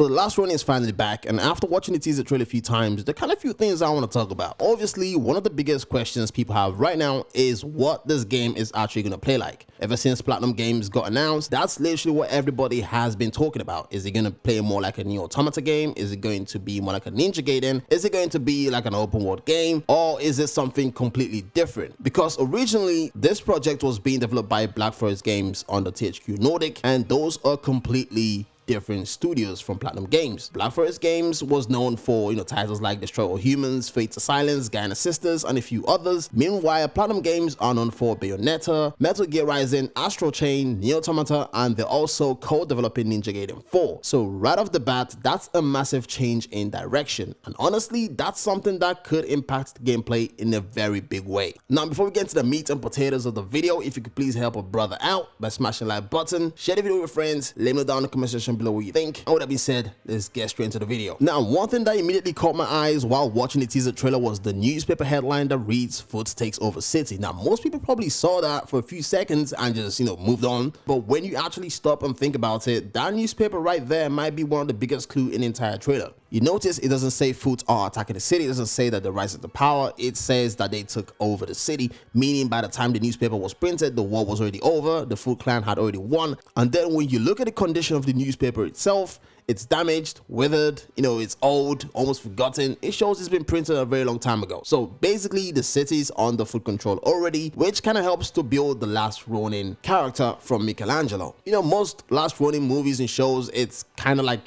So The Last Ronin is finally back, and after watching the teaser trailer a few times, there are kind of few things I want to talk about. Obviously, one of the biggest questions people have right now is what this game is actually going to play like. Ever since PlatinumGames got announced, that's literally what everybody has been talking about. Is it going to play more like a Neo Automata game? Is it going to be more like a Ninja Gaiden? Is it going to be like an open world game? Or is it something completely different? Because originally, this project was being developed by Black Forest Games under THQ Nordic, and those are completely different studios from PlatinumGames. Black Forest Games was known for, titles like Destroy All Humans, Fate to Silence, Gaia Sisters, and a few others. Meanwhile, PlatinumGames are known for Bayonetta, Metal Gear Rising, Astral Chain, Neo Automata, and they're also co-developing Ninja Gaiden 4. So right off the bat, that's a massive change in direction. And honestly, that's something that could impact the gameplay in a very big way. Now, before we get into the meat and potatoes of the video, if you could please help a brother out by smashing the like button, share the video with your friends, let me know down in the comment section below what you think. And with that being said, let's get straight into the video. Now, one thing that immediately caught my eyes while watching the teaser trailer was the newspaper headline that reads "Foot takes over city." Now, most people probably saw that for a few seconds and just moved on, but when you actually stop and think about it, that newspaper right there might be one of the biggest clues in the entire trailer. You notice it doesn't say Foot are attacking the city. It doesn't say that they rise to power. It says that they took over the city, meaning by the time the newspaper was printed, the war was already over, the Foot clan had already won. And then when you look at the condition of the newspaper itself, it's damaged, withered, it's old, almost forgotten. It shows it's been printed a very long time ago. So basically, the city's under Foot control already, which kind of helps to build the Last Ronin character from Michelangelo. Most Last Ronin movies and shows, it's kind of like,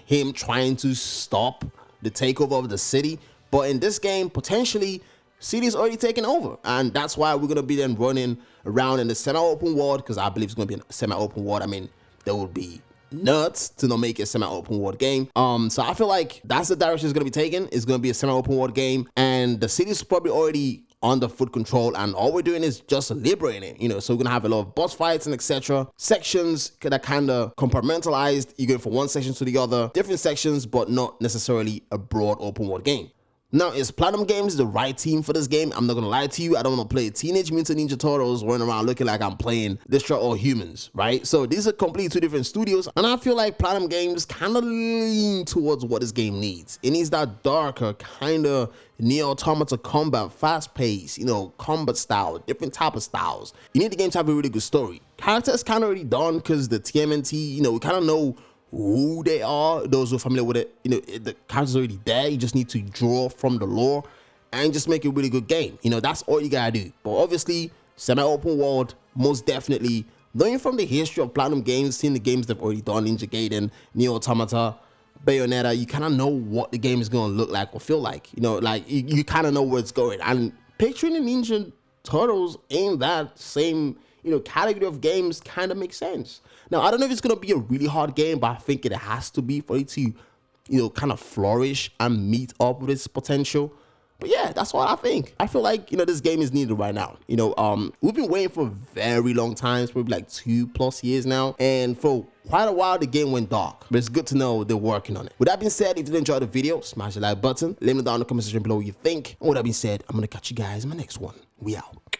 him trying to stop the takeover of the city. But in this game, potentially, city's already taken over. And that's why we're going to be then running around in the semi-open world, because I believe it's going to be a semi-open world. I mean, there will be nuts to not make it a semi-open world game. So I feel like that's the direction it's going to be taken. It's going to be a semi-open world game, and the city's probably already under Foot control, and all we're doing is just liberating it. So we're gonna have a lot of boss fights and etc. Sections that are kind of compartmentalized. You go from one section to the other, different sections, but not necessarily a broad open world game. Now, is PlatinumGames the right team for this game? I'm not gonna lie to you, I don't want to play Teenage Mutant Ninja Turtles running around looking like I'm playing Destroy All Humans, right? So these are completely two different studios, and I feel like PlatinumGames kind of lean towards what this game needs. It needs that darker, kind of Neo Automata combat, fast-paced, combat style, different type of styles. You need the game to have a really good story. Characters kind of already done, because the TMNT, we kind of know who they are. Those who are familiar with it, the character's already there. You just need to draw from the lore and just make a really good game. That's all you gotta do. But obviously, semi-open world, most definitely. Knowing from the history of PlatinumGames, seeing the games they've already done, Ninja Gaiden, Neo Automata, Bayonetta, you kind of know what the game is going to look like or feel like. You kind of know where it's going. And picturing the Ninja Turtles in that same category of games kind of makes sense. Now, I don't know if it's going to be a really hard game, but I think it has to be for it to, kind of flourish and meet up with its potential. But yeah, that's what I think. I feel like, this game is needed right now. We've been waiting for a very long time, probably like 2+ years now. And for quite a while, the game went dark. But it's good to know they're working on it. With that being said, if you did enjoy the video, smash the like button. Let me know down in the comment section below what you think. And with that being said, I'm going to catch you guys in my next one. We out.